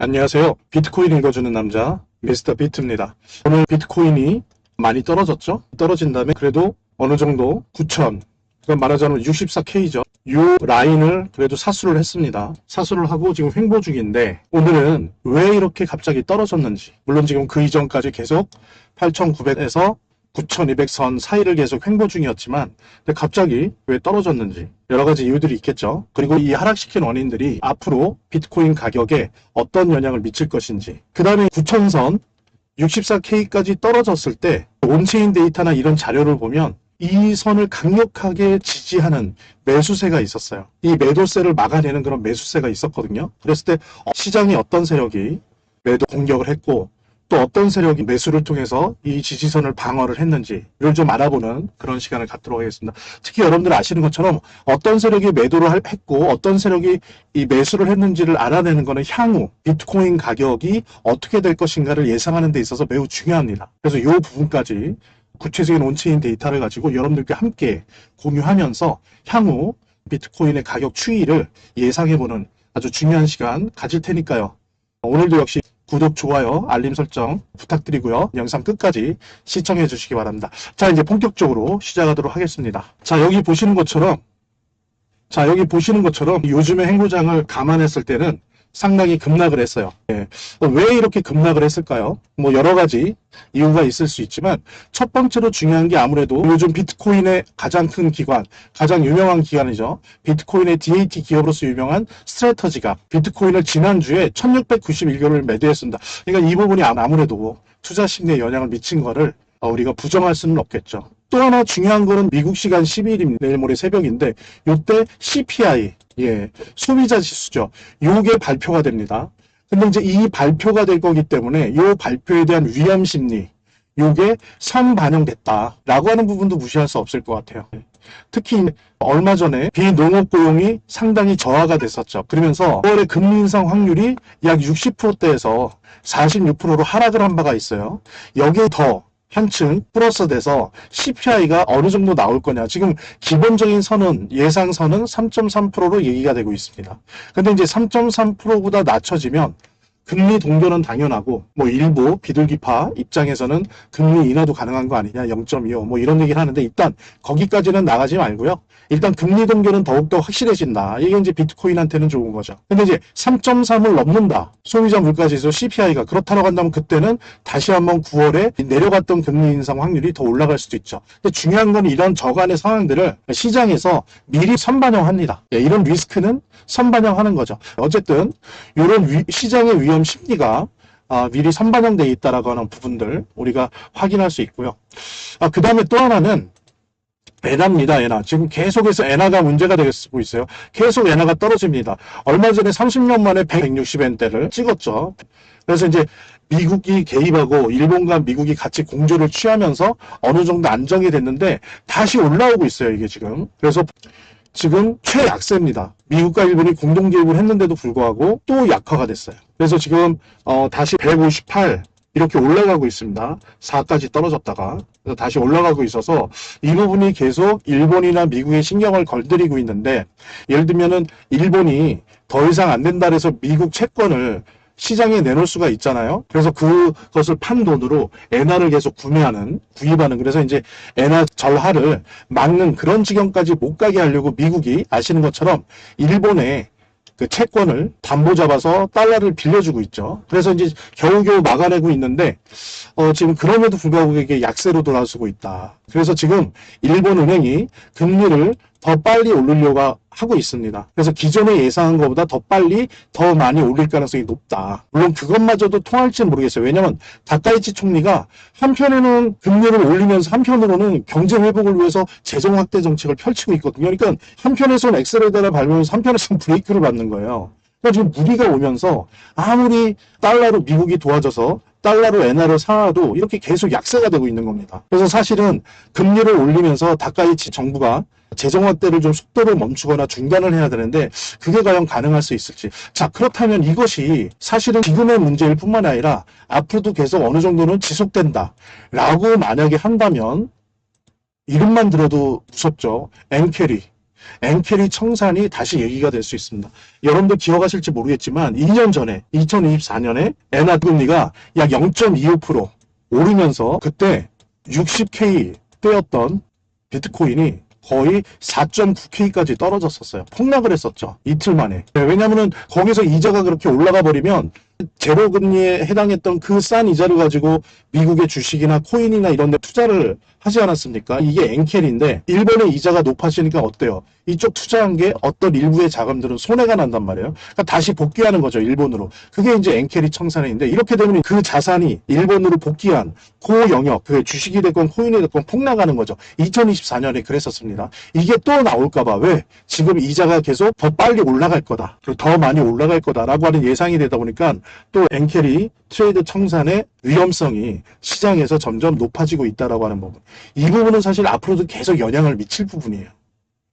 안녕하세요. 비트코인 읽어주는 남자 미스터 비트입니다. 오늘 비트코인이 많이 떨어졌죠? 떨어진 다음에 그래도 어느 정도 9,000, 그럼 말하자면 64K죠. 이 라인을 그래도 사수를 했습니다. 사수를 하고 지금 횡보 중인데 오늘은 왜 이렇게 갑자기 떨어졌는지, 물론 지금 그 이전까지 계속 8,900에서 9,200선 사이를 계속 횡보 중이었지만 근데 갑자기 왜 떨어졌는지 여러 가지 이유들이 있겠죠. 그리고 이 하락시킨 원인들이 앞으로 비트코인 가격에 어떤 영향을 미칠 것인지, 그 다음에 9,000선 64K까지 떨어졌을 때 온체인 데이터나 이런 자료를 보면 이 선을 강력하게 지지하는 매수세가 있었어요. 이 매도세를 막아내는 그런 매수세가 있었거든요. 그랬을 때 시장이 어떤 세력이 매도 공격을 했고 또 어떤 세력이 매수를 통해서 이 지지선을 방어를 했는지를 좀 알아보는 그런 시간을 갖도록 하겠습니다. 특히 여러분들 아시는 것처럼 어떤 세력이 매도를 했고 어떤 세력이 이 매수를 했는지를 알아내는 것은 향후 비트코인 가격이 어떻게 될 것인가를 예상하는 데 있어서 매우 중요합니다. 그래서 이 부분까지 구체적인 온체인 데이터를 가지고 여러분들께 함께 공유하면서 향후 비트코인의 가격 추이를 예상해보는 아주 중요한 시간 가질 테니까요. 오늘도 역시 구독, 좋아요, 알림 설정 부탁드리고요. 영상 끝까지 시청해 주시기 바랍니다. 자, 이제 본격적으로 시작하도록 하겠습니다. 자, 여기 보시는 것처럼 요즘의 행보장을 감안했을 때는 상당히 급락을 했어요. 왜 이렇게 급락을 했을까요? 뭐 여러 가지 이유가 있을 수 있지만 첫 번째로 중요한 게 아무래도 요즘 비트코인의 가장 큰 기관, 가장 유명한 기관이죠. 비트코인의 DAT 기업으로서 유명한 스트래터지가 비트코인을 지난주에 1691개를 매도했습니다. 그러니까 이 부분이 아무래도 투자 심리에 영향을 미친 거를 우리가 부정할 수는 없겠죠. 또 하나 중요한 거는 미국 시간 12일입니다. 내일 모레 새벽인데 이때 CPI, 소비자 지수죠. 요게 발표가 됩니다. 근데 이제 이 발표가 될 거기 때문에 이 발표에 대한 위험 심리, 요게 선반영됐다라고 하는 부분도 무시할 수 없을 것 같아요. 특히 얼마 전에 비농업 고용이 상당히 저하가 됐었죠. 그러면서 5월에 금리 인상 확률이 약 60%대에서 46%로 하락을 한 바가 있어요. 여기에 더 한층 플러스 돼서 CPI가 어느 정도 나올 거냐. 지금 기본적인 선은, 예상선은 3.3%로 얘기가 되고 있습니다. 근데 이제 3.3%보다 낮춰지면 금리 동결은 당연하고, 뭐 일부 비둘기파 입장에서는 금리 인하도 가능한 거 아니냐, 0.25 뭐 이런 얘기를 하는데 일단 거기까지는 나가지 말고요. 일단 금리 동결은 더욱더 확실해진다. 이게 이제 비트코인한테는 좋은 거죠. 근데 이제 3.3을 넘는다. 소비자 물가지수 CPI가 그렇다고 한다면 그때는 다시 한번 9월에 내려갔던 금리 인상 확률이 더 올라갈 수도 있죠. 근데 중요한 건 이런 저간의 상황들을 시장에서 미리 선반영합니다. 이런 리스크는 선반영하는 거죠. 어쨌든 이런 시장의 위험 심리가 미리 선반영되어 있다라고 하는 부분들 우리가 확인할 수 있고요. 그 다음에 또 하나는 엔화입니다. 엔화. 지금 계속해서 엔화가 문제가 되고 있어요. 계속 엔화가 떨어집니다. 얼마 전에 30년 만에 160엔대를 찍었죠. 그래서 이제 미국이 개입하고 일본과 미국이 같이 공조를 취하면서 어느 정도 안정이 됐는데 다시 올라오고 있어요. 이게 지금. 그래서 지금 최약세입니다. 미국과 일본이 공동 개입을 했는데도 불구하고 또 약화가 됐어요. 그래서 지금 다시 158 이렇게 올라가고 있습니다. 4까지 떨어졌다가 다시 올라가고 있어서 이 부분이 계속 일본이나 미국에 신경을 걸들이고 있는데, 예를 들면은 일본이 더 이상 안 된다 해서 미국 채권을 시장에 내놓을 수가 있잖아요. 그래서 그것을 판 돈으로 엔화를 계속 구입하는, 그래서 이제 엔화 절하를 막는 그런 지경까지 못 가게 하려고 미국이 아시는 것처럼 일본에 그 채권을 담보 잡아서 달러를 빌려주고 있죠. 그래서 이제 겨우겨우 막아내고 있는데 지금 그럼에도 불구하고 이게 약세로 돌아서고 있다. 그래서 지금 일본 은행이 금리를 더 빨리 올리려고 하고 있습니다. 그래서 기존에 예상한 것보다 더 빨리 더 많이 올릴 가능성이 높다. 물론 그것마저도 통할지는 모르겠어요. 왜냐하면 다카이치 총리가 한편에는 금리를 올리면서 한편으로는 경제 회복을 위해서 재정 확대 정책을 펼치고 있거든요. 그러니까 한편에서는 엑셀레이터를 밟으면서 한편에서는 브레이크를 밟는 거예요. 그러니까 지금 무리가 오면서 아무리 달러로 미국이 도와줘서 달러로 엔화를 사도 이렇게 계속 약세가 되고 있는 겁니다. 그래서 사실은 금리를 올리면서 다카이치 정부가 재정 확대를 좀 속도를 멈추거나 중단을 해야 되는데 그게 과연 가능할 수 있을지. 자, 그렇다면 이것이 사실은 지금의 문제일 뿐만 아니라 앞으로도 계속 어느 정도는 지속된다 라고 만약에 한다면 이름만 들어도 무섭죠. 엔캐리. 엔캐리 청산이 다시 얘기가 될 수 있습니다. 여러분들 기억하실지 모르겠지만 2년 전에 2024년에 엔화 금리가 약 0.25% 오르면서 그때 60K 때였던 비트코인이 거의 4.9K까지 떨어졌었어요. 폭락을 했었죠. 이틀 만에. 왜냐하면 거기서 이자가 그렇게 올라가 버리면 제로 금리에 해당했던 그 싼 이자를 가지고 미국의 주식이나 코인이나 이런 데 투자를 하지 않았습니까? 이게 엔캐리인데 일본의 이자가 높아지니까 어때요? 이쪽 투자한 게 어떤 일부의 자금들은 손해가 난단 말이에요. 그러니까 다시 복귀하는 거죠, 일본으로. 그게 이제 엔캐리 청산인데 이렇게 되면 그 자산이 일본으로 복귀한 그 영역, 그 주식이 됐건 코인이 됐건 폭락하는 거죠. 2024년에 그랬었습니다. 이게 또 나올까봐 왜? 지금 이자가 계속 더 빨리 올라갈 거다. 그리고 더 많이 올라갈 거다라고 하는 예상이 되다 보니까 또 엔캐리 트레이드 청산의 위험성이 시장에서 점점 높아지고 있다라고 하는 부분. 이 부분은 사실 앞으로도 계속 영향을 미칠 부분이에요.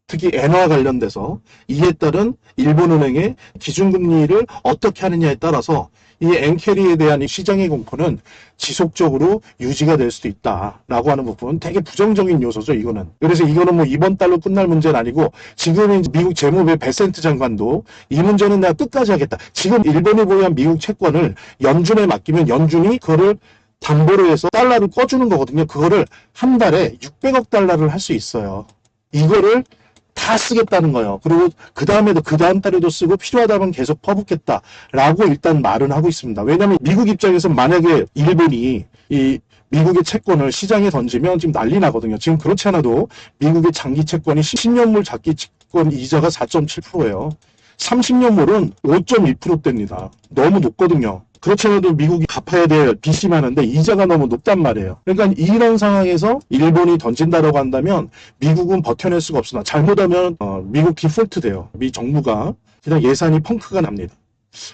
특히 엔화 관련돼서 이에 따른 일본은행의 기준금리를 어떻게 하느냐에 따라서 이 엔캐리에 대한 이 시장의 공포는 지속적으로 유지가 될 수도 있다라고 하는 부분 되게 부정적인 요소죠, 이거는. 그래서 이거는 뭐 이번 달로 끝날 문제는 아니고 지금 미국 재무부의 베센트 장관도 이 문제는 내가 끝까지 하겠다. 지금 일본이 보유한 미국 채권을 연준에 맡기면 연준이 그거를 담보로 해서 달러를 꺼주는 거거든요. 그거를 한 달에 600억 달러를 할 수 있어요. 이거를 다 쓰겠다는 거예요. 그리고 그 다음에도 그 다음 달에도 쓰고 필요하다면 계속 퍼붓겠다라고 일단 말은 하고 있습니다. 왜냐하면 미국 입장에서 만약에 일본이 이 미국의 채권을 시장에 던지면 지금 난리 나거든요. 지금 그렇지 않아도 미국의 장기 채권이 10년물 장기 채권 이자가 4.7%예요. 30년물은 5.2%대입니다. 너무 높거든요. 그렇지 않아도 미국이 갚아야 될 빚이 많은데 이자가 너무 높단 말이에요. 그러니까 이런 상황에서 일본이 던진다라고 한다면 미국은 버텨낼 수가 없으나 잘못하면 미국 디폴트 돼요. 미 정부가 그냥 예산이 펑크가 납니다.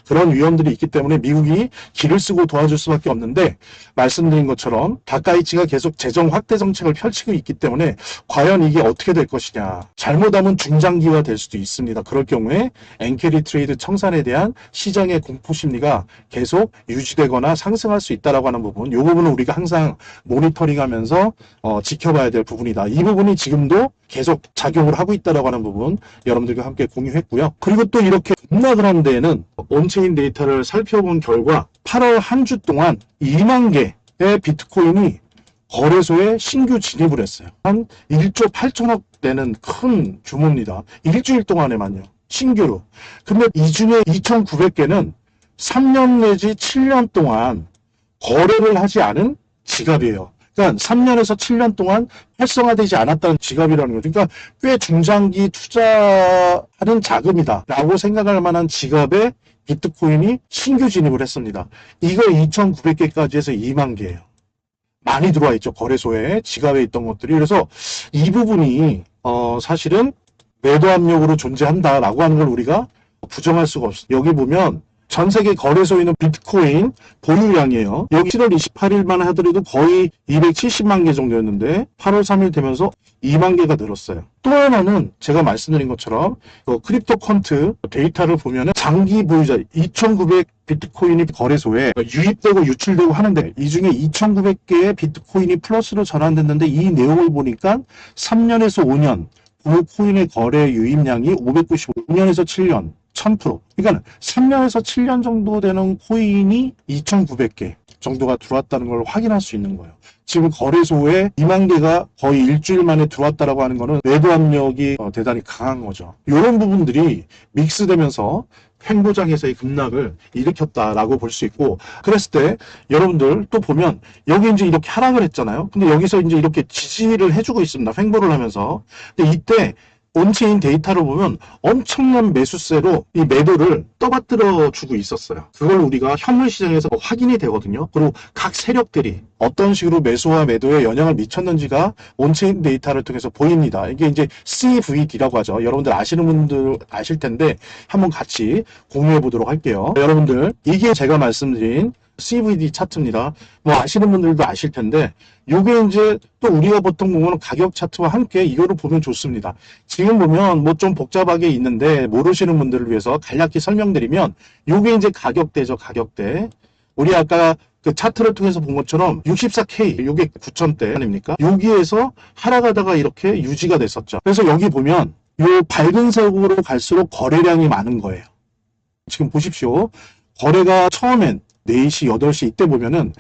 그런 위험들이 있기 때문에 미국이 기를 쓰고 도와줄 수밖에 없는데 말씀드린 것처럼 다카이치가 계속 재정 확대 정책을 펼치고 있기 때문에 과연 이게 어떻게 될 것이냐. 잘못하면 중장기화 될 수도 있습니다. 그럴 경우에 엔캐리 트레이드 청산에 대한 시장의 공포 심리가 계속 유지되거나 상승할 수 있다라고 하는 부분. 이 부분은 우리가 항상 모니터링하면서 지켜봐야 될 부분이다. 이 부분이 지금도 계속 작용을 하고 있다라고 하는 부분 여러분들과 함께 공유했고요. 그리고 또 이렇게 급락을 한 데에는 온체인 데이터를 살펴본 결과 8월 한 주 동안 2만 개의 비트코인이 거래소에 신규 진입을 했어요. 한 1조 8천억 되는 큰 규모입니다. 일주일 동안에만요. 신규로. 근데 이 중에 2,900개는 3년 내지 7년 동안 거래를 하지 않은 지갑이에요. 그러니까 3년에서 7년 동안 활성화되지 않았다는 지갑이라는 거죠. 그러니까 꽤 중장기 투자하는 자금이다라고 생각할 만한 지갑에 비트코인이 신규 진입을 했습니다. 이거 2,900개까지 해서 2만 개예요. 많이 들어와 있죠. 거래소에 지갑에 있던 것들이. 그래서 이 부분이 사실은 매도 압력으로 존재한다라고 하는 걸 우리가 부정할 수가 없어요. 여기 보면 전 세계 거래소에 있는 비트코인 보유량이에요. 여기 7월 28일만 하더라도 거의 270만 개 정도였는데 8월 3일 되면서 2만 개가 늘었어요. 또 하나는 제가 말씀드린 것처럼 크립토 퀀트 데이터를 보면 장기 보유자 2,900 비트코인이 거래소에 유입되고 유출되고 하는데 이 중에 2,900개의 비트코인이 플러스로 전환됐는데 이 내용을 보니까 3년에서 5년 보유 코인의 거래 유입량이 595년에서 7년 1000%. 그러니까 3년에서 7년 정도 되는 코인이 2,900개 정도가 들어왔다는 걸 확인할 수 있는 거예요. 지금 거래소에 2만 개가 거의 일주일 만에 들어왔다라고 하는 거는 매도 압력이 대단히 강한 거죠. 이런 부분들이 믹스되면서 횡보장에서의 급락을 일으켰다라고 볼 수 있고, 그랬을 때 여러분들 또 보면 여기 이제 이렇게 하락을 했잖아요. 근데 여기서 이제 이렇게 지지를 해주고 있습니다. 횡보를 하면서. 근데 이때 온체인 데이터를 보면 엄청난 매수세로 이 매도를 떠받들어 주고 있었어요. 그걸 우리가 현물 시장에서 확인이 되거든요. 그리고 각 세력들이 어떤 식으로 매수와 매도에 영향을 미쳤는지가 온체인 데이터를 통해서 보입니다. 이게 이제 CVD라고 하죠. 여러분들 아시는 분들 아실 텐데 한번 같이 공유해 보도록 할게요. 여러분들 이게 제가 말씀드린 CVD 차트입니다. 뭐 아시는 분들도 아실 텐데 요게 이제 또 우리가 보통 보면 가격 차트와 함께 이거를 보면 좋습니다. 지금 보면 뭐 좀 복잡하게 있는데 모르시는 분들을 위해서 간략히 설명드리면 요게 이제 가격대죠. 가격대. 우리 아까 그 차트를 통해서 본 것처럼 64K 요게 9,000대 아닙니까? 여기에서 하락하다가 이렇게 유지가 됐었죠. 그래서 여기 보면 요 밝은색으로 갈수록 거래량이 많은 거예요. 지금 보십시오. 거래가 처음엔 4시, 8시 이때 보면은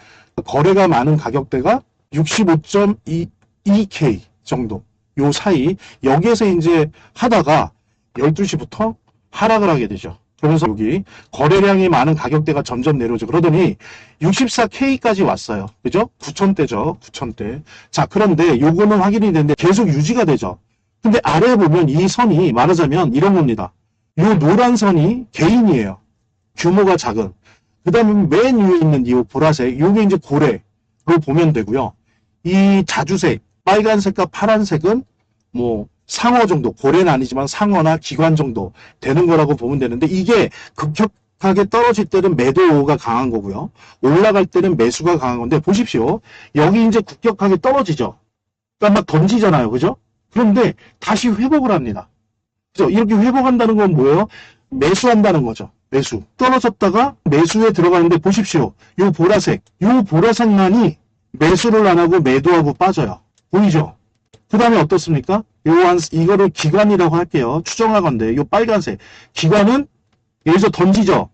거래가 많은 가격대가 65.22K 정도. 요 사이 여기에서 이제 하다가 12시부터 하락을 하게 되죠. 그러면서 여기 거래량이 많은 가격대가 점점 내려오죠. 그러더니 64K까지 왔어요. 그죠? 9천대죠. 9천대. 자, 그런데 요거는 확인이 되는데 계속 유지가 되죠. 근데 아래에 보면 이 선이 말하자면 이런 겁니다. 요 노란 선이 개인이에요. 규모가 작은. 그 다음에 맨 위에 있는 이 보라색, 요게 이제 고래로 보면 되고요. 이 자주색, 빨간색과 파란색은 뭐 상어 정도, 고래는 아니지만 상어나 기관 정도 되는 거라고 보면 되는데, 이게 급격하게 떨어질 때는 매도가 강한 거고요. 올라갈 때는 매수가 강한 건데, 보십시오. 여기 이제 급격하게 떨어지죠. 그러니까 막 던지잖아요. 그죠? 그런데 다시 회복을 합니다. 그죠? 이렇게 회복한다는 건 뭐예요? 매수한다는 거죠. 매수. 떨어졌다가 매수에 들어가는데 보십시오. 요 보라색, 요 보라색만이 매수를 안 하고 매도하고 빠져요. 보이죠? 그 다음에 어떻습니까? 이거를 기관이라고 할게요. 추정하건데, 요 빨간색. 기관은 여기서 던지죠?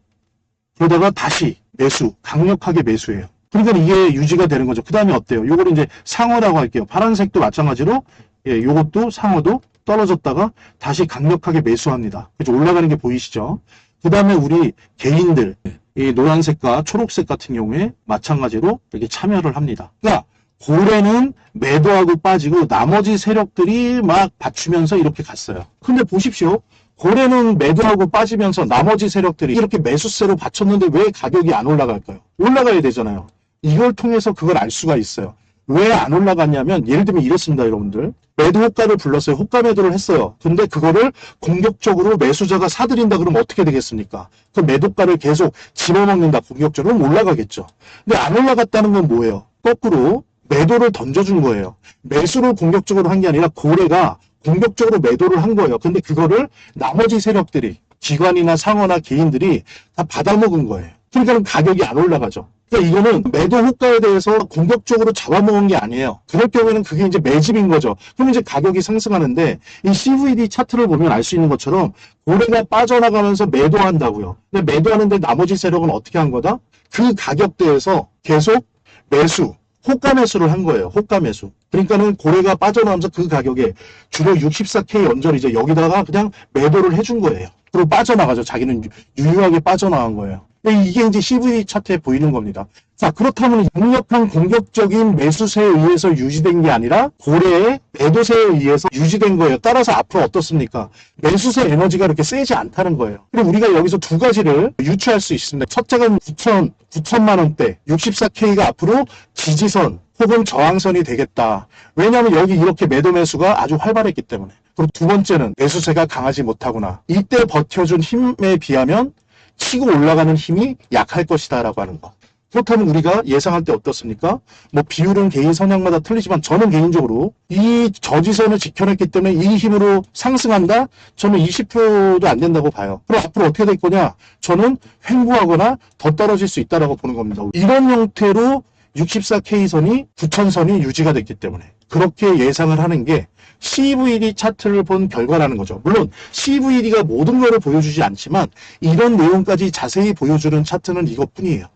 그러다가 다시 매수, 강력하게 매수해요. 그러니까 이게 유지가 되는 거죠. 그 다음에 어때요? 요거를 이제 상어라고 할게요. 파란색도 마찬가지로, 예, 요것도 상어도 떨어졌다가 다시 강력하게 매수합니다. 그죠? 올라가는 게 보이시죠? 그 다음에 우리 개인들, 이 노란색과 초록색 같은 경우에 마찬가지로 이렇게 참여를 합니다. 그러니까 고래는 매도하고 빠지고 나머지 세력들이 막 받치면서 이렇게 갔어요. 근데 보십시오. 고래는 매도하고 빠지면서 나머지 세력들이 이렇게 매수세로 받쳤는데 왜 가격이 안 올라갈까요? 올라가야 되잖아요. 이걸 통해서 그걸 알 수가 있어요. 왜 안 올라갔냐면 예를 들면 이렇습니다. 여러분들. 매도 호가를 불렀어요. 호가 매도를 했어요. 근데 그거를 공격적으로 매수자가 사들인다 그러면 어떻게 되겠습니까? 그 매도가를 계속 집어먹는다. 공격적으로 올라가겠죠. 근데 안 올라갔다는 건 뭐예요? 거꾸로 매도를 던져준 거예요. 매수를 공격적으로 한 게 아니라 고래가 공격적으로 매도를 한 거예요. 근데 그거를 나머지 세력들이 기관이나 상어나 개인들이 다 받아먹은 거예요. 그러니까 가격이 안 올라가죠. 그러니까 이거는 매도 호가에 대해서 공격적으로 잡아먹은 게 아니에요. 그럴 경우에는 그게 이제 매집인 거죠. 그럼 이제 가격이 상승하는데 이 CVD 차트를 보면 알 수 있는 것처럼 고래가 빠져나가면서 매도한다고요. 근데 매도하는데 나머지 세력은 어떻게 한 거다? 그 가격대에서 계속 매수, 호가 매수를 한 거예요. 호가 매수. 그러니까는 고래가 빠져나오면서 그 가격에 주로 64K 언저리죠. 여기다가 그냥 매도를 해준 거예요. 그리고 빠져나가죠. 자기는 유효하게 빠져나간 거예요. 이게 이제 CV 차트에 보이는 겁니다. 자, 그렇다면 강력한 공격적인 매수세에 의해서 유지된 게 아니라 고래의 매도세에 의해서 유지된 거예요. 따라서 앞으로 어떻습니까? 매수세 에너지가 그렇게 세지 않다는 거예요. 그리고 우리가 여기서 두 가지를 유추할 수 있습니다. 첫째는 9천만 원대, 64K가 앞으로 지지선 혹은 저항선이 되겠다. 왜냐하면 여기 이렇게 매도 매수가 아주 활발했기 때문에. 그리고 두 번째는 매수세가 강하지 못하구나. 이때 버텨준 힘에 비하면 치고 올라가는 힘이 약할 것이다 라고 하는 거. 그렇다면 우리가 예상할 때 어떻습니까? 뭐 비율은 개인 성향마다 틀리지만 저는 개인적으로 이 저지선을 지켜냈기 때문에 이 힘으로 상승한다? 저는 20%도 안 된다고 봐요. 그럼 앞으로 어떻게 될 거냐? 저는 횡보하거나 더 떨어질 수 있다라고 보는 겁니다. 이런 형태로 64K선이 9천선이 유지가 됐기 때문에 그렇게 예상을 하는 게 CVD 차트를 본 결과라는 거죠. 물론 CVD가 모든 것을 보여주지 않지만 이런 내용까지 자세히 보여주는 차트는 이것뿐이에요.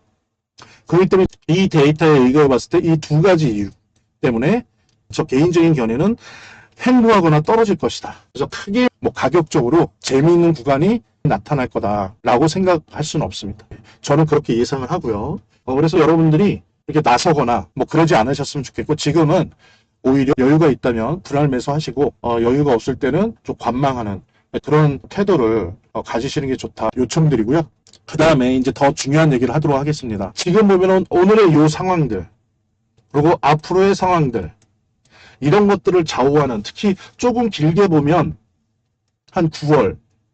그렇기 때문에 이 데이터에 의거해 봤을 때 이 두 가지 이유 때문에 저 개인적인 견해는 횡보하거나 떨어질 것이다. 그래서 크게 뭐 가격적으로 재미있는 구간이 나타날 거다라고 생각할 수는 없습니다. 저는 그렇게 예상을 하고요. 그래서 여러분들이 이렇게 나서거나 뭐 그러지 않으셨으면 좋겠고 지금은 오히려 여유가 있다면 분할 매수하시고 여유가 없을 때는 좀 관망하는 그런 태도를 가지시는 게 좋다 요청드리고요. 그 다음에 이제 더 중요한 얘기를 하도록 하겠습니다. 지금 보면은 오늘의 요 상황들 그리고 앞으로의 상황들 이런 것들을 좌우하는 특히 조금 길게 보면 한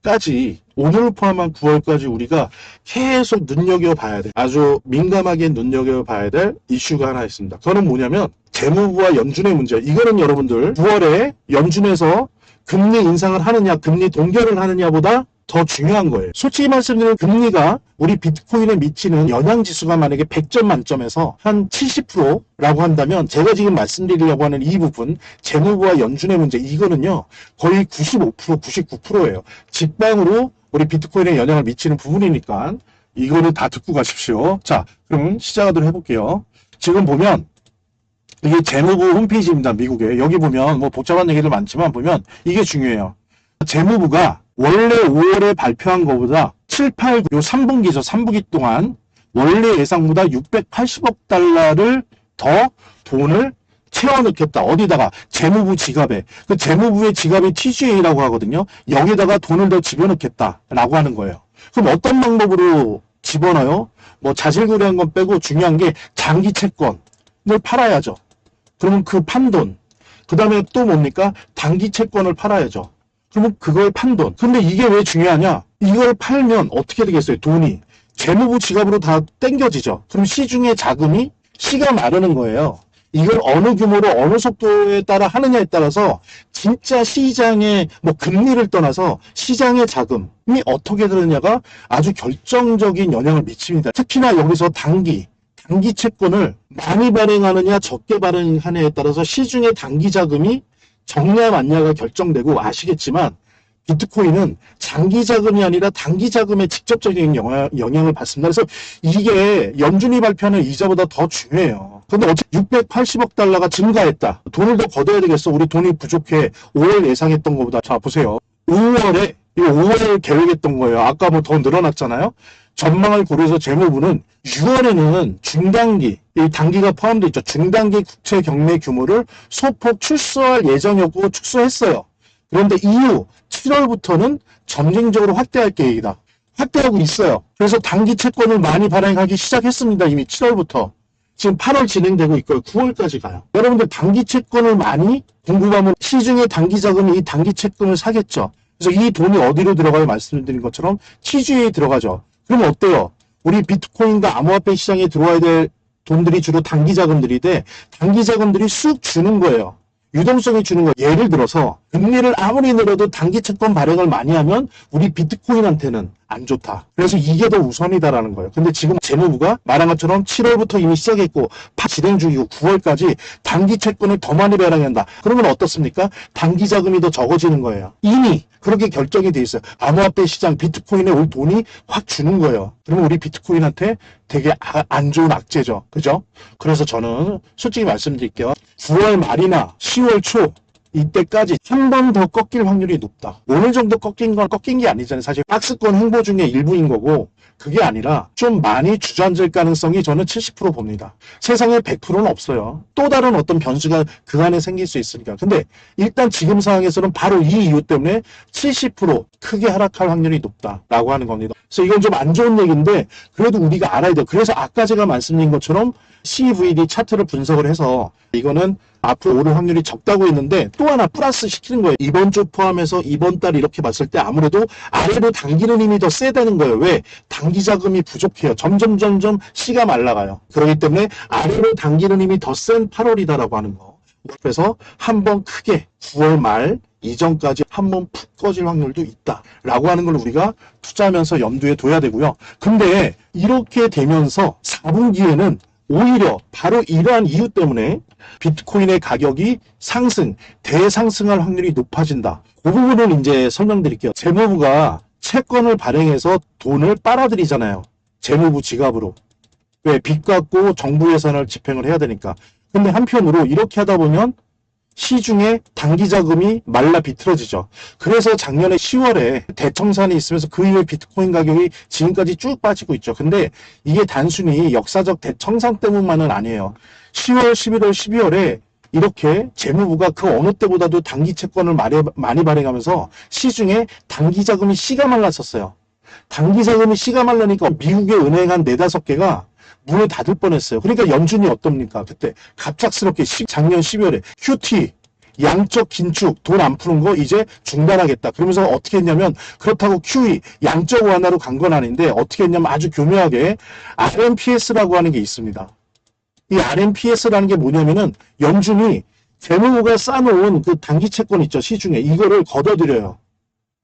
9월까지 오늘을 포함한 9월까지 우리가 계속 눈여겨봐야 돼. 아주 민감하게 눈여겨봐야 될 이슈가 하나 있습니다. 그거는 뭐냐면 재무부와 연준의 문제. 이거는 여러분들 9월에 연준에서 금리 인상을 하느냐 금리 동결을 하느냐보다 더 중요한 거예요. 솔직히 말씀드리면 금리가 우리 비트코인에 미치는 영향지수가 만약에 100점 만점에서 한 70%라고 한다면 제가 지금 말씀드리려고 하는 이 부분 재무부와 연준의 문제 이거는요 거의 95%, 99%예요. 직방으로 우리 비트코인에 영향을 미치는 부분이니까 이거는 다 듣고 가십시오. 자, 그럼 시작하도록 해볼게요. 지금 보면 이게 재무부 홈페이지입니다. 미국에. 여기 보면 뭐 복잡한 얘기들 많지만 보면 이게 중요해요. 재무부가 원래 5월에 발표한 것보다 7, 8, 요 3분기죠. 3분기 동안 원래 예상보다 680억 달러를 더 돈을 채워넣겠다. 어디다가? 재무부 지갑에. 그 재무부의 지갑이 TGA라고 하거든요. 여기다가 돈을 더 집어넣겠다라고 하는 거예요. 그럼 어떤 방법으로 집어넣어요? 뭐 자질구레한 건 빼고 중요한 게 장기 채권을 팔아야죠. 그러면 그 판돈. 그 다음에 또 뭡니까? 단기 채권을 팔아야죠. 그러면 그걸 판돈. 근데 이게 왜 중요하냐? 이걸 팔면 어떻게 되겠어요? 돈이. 재무부 지갑으로 다 땡겨지죠. 그럼 시중의 자금이 씨가 마르는 거예요. 이걸 어느 규모로 어느 속도에 따라 하느냐에 따라서 진짜 시장의 뭐 금리를 떠나서 시장의 자금이 어떻게 되느냐가 아주 결정적인 영향을 미칩니다. 특히나 여기서 단기 채권을 많이 발행하느냐 적게 발행하느냐에 따라서 시중의 단기 자금이 적냐 많냐가 결정되고 아시겠지만 비트코인은 장기 자금이 아니라 단기 자금에 직접적인 영향을 받습니다. 그래서 이게 연준이 발표하는 이자보다 더 중요해요. 근데 어차피 680억 달러가 증가했다. 돈을 더 걷어야 되겠어. 우리 돈이 부족해. 5월 예상했던 것보다. 자, 보세요. 5월에, 이거 5월 계획했던 거예요. 아까 뭐 더 늘어났잖아요. 전망을 고려해서 재무부는 6월에는 중단기, 이 단기가 포함되어 있죠. 중단기 국채 경매 규모를 소폭 축소할 예정이었고 축소했어요. 그런데 이후 7월부터는 점진적으로 확대할 계획이다. 확대하고 있어요. 그래서 단기 채권을 많이 발행하기 시작했습니다. 이미 7월부터. 지금 8월 진행되고 있고요. 9월까지 가요. 여러분들 단기 채권을 많이 공급하면 시중의 단기 자금이 이 단기 채권을 사겠죠. 그래서 이 돈이 어디로 들어가요? 말씀드린 것처럼 TGA에 들어가죠. 그럼 어때요? 우리 비트코인과 암호화폐 시장에 들어와야 될 돈들이 주로 단기 자금들인데 단기 자금들이 쑥 주는 거예요. 유동성이 주는 거예요. 예를 들어서 금리를 아무리 늘어도 단기 채권 발행을 많이 하면 우리 비트코인한테는 안 좋다. 그래서 이게 더 우선이다라는 거예요. 근데 지금 재무부가 말한 것처럼 7월부터 이미 시작했고 진행 중이고 9월까지 단기 채권을 더 많이 발행한다. 그러면 어떻습니까? 단기 자금이 더 적어지는 거예요. 이미 그렇게 결정이 돼 있어요. 암호화폐 시장 비트코인에 올 돈이 확 주는 거예요. 그러면 우리 비트코인한테 되게 안 좋은 악재죠. 그죠? 그래서 저는 솔직히 말씀드릴게요. 9월 말이나 10월 초 이때까지 한 번 더 꺾일 확률이 높다. 어느 정도 꺾인 건 꺾인 게 아니잖아요. 사실 박스권 행보 중에 일부인 거고 그게 아니라 좀 많이 주저앉을 가능성이 저는 70% 봅니다. 세상에 100%는 없어요. 또 다른 어떤 변수가 그 안에 생길 수 있으니까. 근데 일단 지금 상황에서는 바로 이 이유 때문에 70% 크게 하락할 확률이 높다라고 하는 겁니다. 그래서 이건 좀 안 좋은 얘기인데 그래도 우리가 알아야 돼요. 그래서 아까 제가 말씀드린 것처럼 CVD 차트를 분석을 해서 이거는 앞으로 오를 확률이 적다고 했는데 또 하나 플러스 시키는 거예요. 이번 주 포함해서 이번 달 이렇게 봤을 때 아무래도 아래로 당기는 힘이 더 세다는 거예요. 왜? 단기 자금이 부족해요. 점점 씨가 말라가요. 그렇기 때문에 아래로 당기는 힘이 더 센 8월이다라고 하는 거. 그래서 한번 크게 9월 말 이전까지 한번 푹 꺼질 확률도 있다라고 하는 걸 우리가 투자하면서 염두에 둬야 되고요. 근데 이렇게 되면서 4분기에는 오히려 바로 이러한 이유 때문에 비트코인의 가격이 대상승할 확률이 높아진다. 그 부분을 이제 설명드릴게요. 재무부가 채권을 발행해서 돈을 빨아들이잖아요. 재무부 지갑으로. 왜? 빚 갚고 정부 예산을 집행을 해야 되니까. 근데 한편으로 이렇게 하다 보면 시중에 단기 자금이 말라 비틀어지죠. 그래서 작년에 10월에 대청산이 있으면서 그 이후에 비트코인 가격이 지금까지 쭉 빠지고 있죠. 근데 이게 단순히 역사적 대청산 때문만은 아니에요. 10월, 11월, 12월에 이렇게 재무부가 그 어느 때보다도 단기 채권을 많이 발행하면서 시중에 단기 자금이 씨가 말랐었어요. 단기 자금이 씨가 말라니까 미국의 은행 한 4, 5개가 문을 닫을 뻔했어요. 그러니까 연준이 어떻습니까? 그때 갑작스럽게 작년 12월에 QT 양적 긴축 돈 안 푸는 거 이제 중단하겠다. 그러면서 어떻게 했냐면 그렇다고 QE 양적 완화로 간 건 아닌데 어떻게 했냐면 아주 교묘하게 RMPS라고 하는 게 있습니다. 이 RMPS라는 게 뭐냐면은 연준이 재무부가 쌓아놓은 그 단기 채권 있죠. 시중에 이거를 걷어들여요.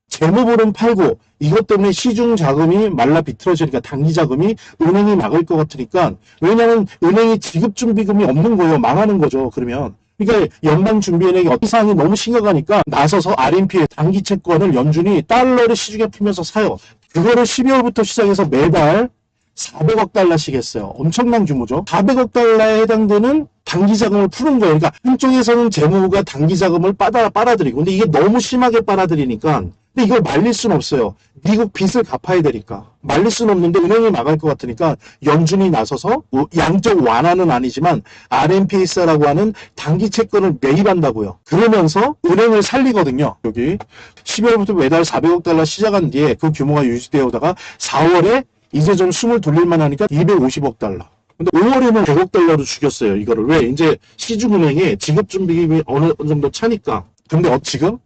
재무부는 팔고 이것 때문에 시중 자금이 말라 비틀어지니까 단기 자금이 은행이 막을 것 같으니까 왜냐하면 은행이 지급준비금이 없는 거예요. 망하는 거죠. 그러면 그러니까 연방준비은행이 어떤 상황이 너무 심각하니까 나서서 RMP의 단기 채권을 연준이 달러를 시중에 풀면서 사요. 그거를 12월부터 시작해서 매달 400억 달러씩 했어요. 엄청난 규모죠. 400억 달러에 해당되는 단기 자금을 푸는 거예요. 그러니까 한쪽에서는 재무부가 단기 자금을 빨아들이고 근데 이게 너무 심하게 빨아들이니까 근데 이걸 말릴 수는 없어요. 미국 빚을 갚아야 되니까. 말릴 수는 없는데 은행이 막을 것 같으니까 연준이 나서서 양적 완화는 아니지만 RMPS라고 하는 단기 채권을 매입한다고요. 그러면서 은행을 살리거든요. 여기 12월부터 매달 400억 달러 시작한 뒤에 그 규모가 유지되어 오다가 4월에 이제 좀 숨을 돌릴만 하니까 250억 달러. 근데 5월에는 100억 달러로 죽였어요. 이거를. 왜? 이제 시중은행에 지급준비금이 어느 정도 차니까. 근데 지금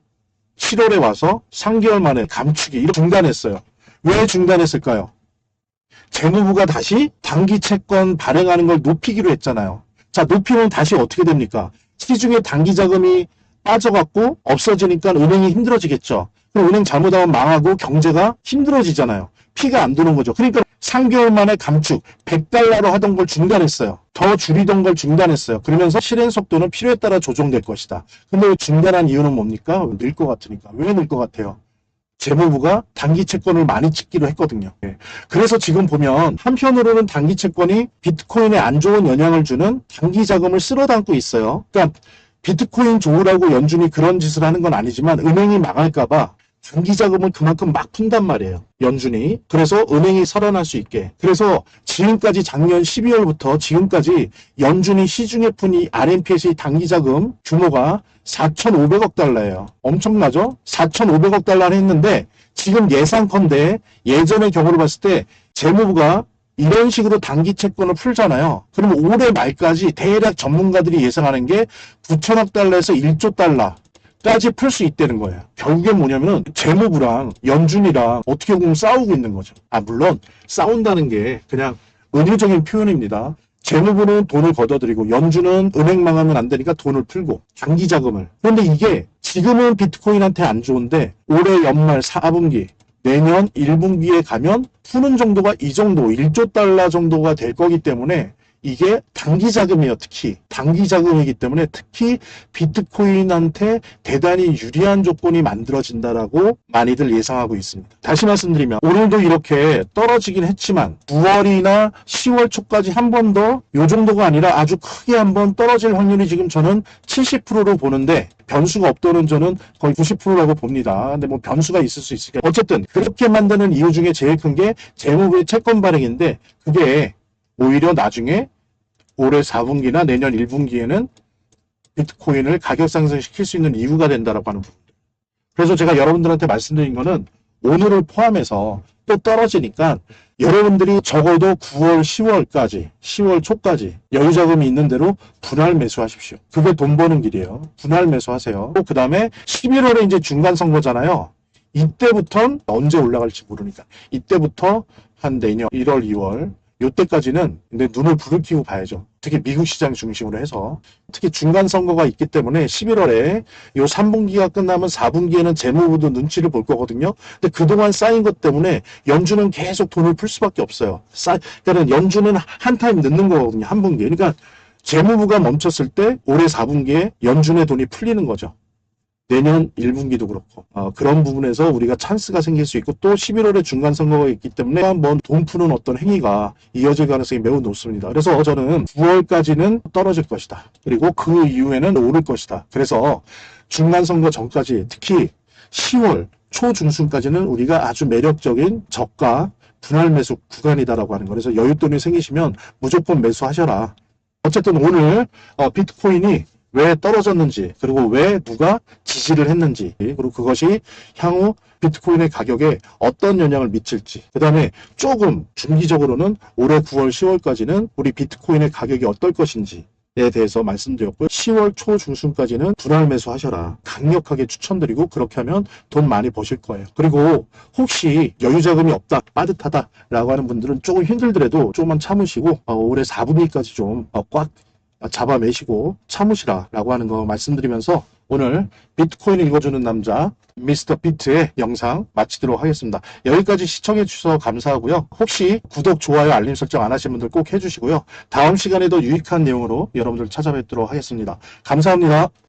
7월에 와서 3개월 만에 감축이 중단했어요. 왜 중단했을까요? 재무부가 다시 단기 채권 발행하는 걸 높이기로 했잖아요. 자, 높이면 다시 어떻게 됩니까? 시중에 단기 자금이 빠져갖고 없어지니까 은행이 힘들어지겠죠. 그럼 은행 잘못하면 망하고 경제가 힘들어지잖아요. 피가 안 도는 거죠. 그러니까 3개월 만에 감축 100달러로 하던 걸 중단했어요. 더 줄이던 걸 중단했어요. 그러면서 실행 속도는 필요에 따라 조정될 것이다. 근데 중단한 이유는 뭡니까? 늘 것 같으니까. 왜 늘 것 같아요? 재무부가 단기 채권을 많이 찍기로 했거든요. 그래서 지금 보면 한편으로는 단기 채권이 비트코인에 안 좋은 영향을 주는 단기 자금을 쓸어 담고 있어요. 그러니까 비트코인 좋으라고 연준이 그런 짓을 하는 건 아니지만 은행이 망할까봐 단기 자금을 그만큼 막 푼단 말이에요. 연준이. 그래서 은행이 살아날 수 있게. 그래서 지금까지 작년 12월부터 지금까지 연준이 시중에 푼 이 RMPS의 단기 자금 규모가 4,500억 달러예요. 엄청나죠? 4,500억 달러를 했는데 지금 예상컨대 예전의 경우를 봤을 때 재무부가 이런 식으로 단기 채권을 풀잖아요. 그러면 올해 말까지 대략 전문가들이 예상하는 게 9천억 달러에서 1조 달러 까지 풀 수 있다는 거예요. 결국엔 뭐냐면은 재무부랑 연준이랑 어떻게 보면 싸우고 있는 거죠. 물론 싸운다는 게 그냥 은유적인 표현입니다. 재무부는 돈을 걷어들이고 연준은 은행 망하면 안 되니까 돈을 풀고 단기 자금을. 그런데 이게 지금은 비트코인한테 안 좋은데 올해 연말 4분기 내년 1분기에 가면 푸는 정도가 이 정도 1조 달러 정도가 될 거기 때문에 이게 단기 자금이에요. 특히 단기 자금이기 때문에 특히 비트코인한테 대단히 유리한 조건이 만들어진다라고 많이들 예상하고 있습니다. 다시 말씀드리면 오늘도 이렇게 떨어지긴 했지만 9월이나 10월 초까지 한 번 더 이 정도가 아니라 아주 크게 한번 떨어질 확률이 지금 저는 70%로 보는데 변수가 없다는 저는 거의 90%라고 봅니다. 근데 뭐 변수가 있을 수 있으니까 어쨌든 그렇게 만드는 이유 중에 제일 큰 게 재무부의 채권 발행인데 그게 오히려 나중에 올해 4분기나 내년 1분기에는 비트코인을 가격 상승시킬 수 있는 이유가 된다라고 하는 부분. 그래서 제가 여러분들한테 말씀드린 거는 오늘을 포함해서 또 떨어지니까 여러분들이 적어도 9월, 10월까지, 10월 초까지 여유자금이 있는 대로 분할 매수하십시오. 그게 돈 버는 길이에요. 분할 매수하세요. 또 그 다음에 11월에 이제 중간선거잖아요. 이때부터는 언제 올라갈지 모르니까. 이때부터 한 내년 1월, 2월 요때까지는 근데 눈을 부릅뜨고 봐야죠. 특히 미국 시장 중심으로 해서 특히 중간 선거가 있기 때문에 11월에 요 3분기가 끝나면 4분기에는 재무부도 눈치를 볼 거거든요. 근데 그동안 쌓인 것 때문에 연준은 계속 돈을 풀 수밖에 없어요. 그러니까 연준은 한 타임 늦는 거거든요. 한 분기. 그러니까 재무부가 멈췄을 때 올해 4분기에 연준의 돈이 풀리는 거죠. 내년 1분기도 그렇고 그런 부분에서 우리가 찬스가 생길 수 있고 또 11월에 중간선거가 있기 때문에 한번 돈 푸는 어떤 행위가 이어질 가능성이 매우 높습니다. 그래서 저는 9월까지는 떨어질 것이다. 그리고 그 이후에는 오를 것이다. 그래서 중간선거 전까지 특히 10월 초중순까지는 우리가 아주 매력적인 저가 분할 매수 구간이다라고 하는 거. 그래서 여윳돈이 생기시면 무조건 매수하셔라. 어쨌든 오늘 비트코인이 왜 떨어졌는지 그리고 왜 누가 지지를 했는지 그리고 그것이 향후 비트코인의 가격에 어떤 영향을 미칠지 그 다음에 조금 중기적으로는 올해 9월 10월까지는 우리 비트코인의 가격이 어떨 것인지에 대해서 말씀드렸고요. 10월 초 중순까지는 분할 매수하셔라. 강력하게 추천드리고 그렇게 하면 돈 많이 버실 거예요. 그리고 혹시 여유자금이 없다 빠듯하다 라고 하는 분들은 조금 힘들더라도 조금만 참으시고 올해 4분기까지 좀 꽉 잡아매시고 참으시라 라고 하는 거 말씀드리면서 오늘 비트코인 읽어주는 남자 미스터 비트의 영상 마치도록 하겠습니다. 여기까지 시청해 주셔서 감사하고요. 혹시 구독, 좋아요, 알림 설정 안 하신 분들 꼭 해주시고요. 다음 시간에도 유익한 내용으로 여러분들 찾아뵙도록 하겠습니다. 감사합니다.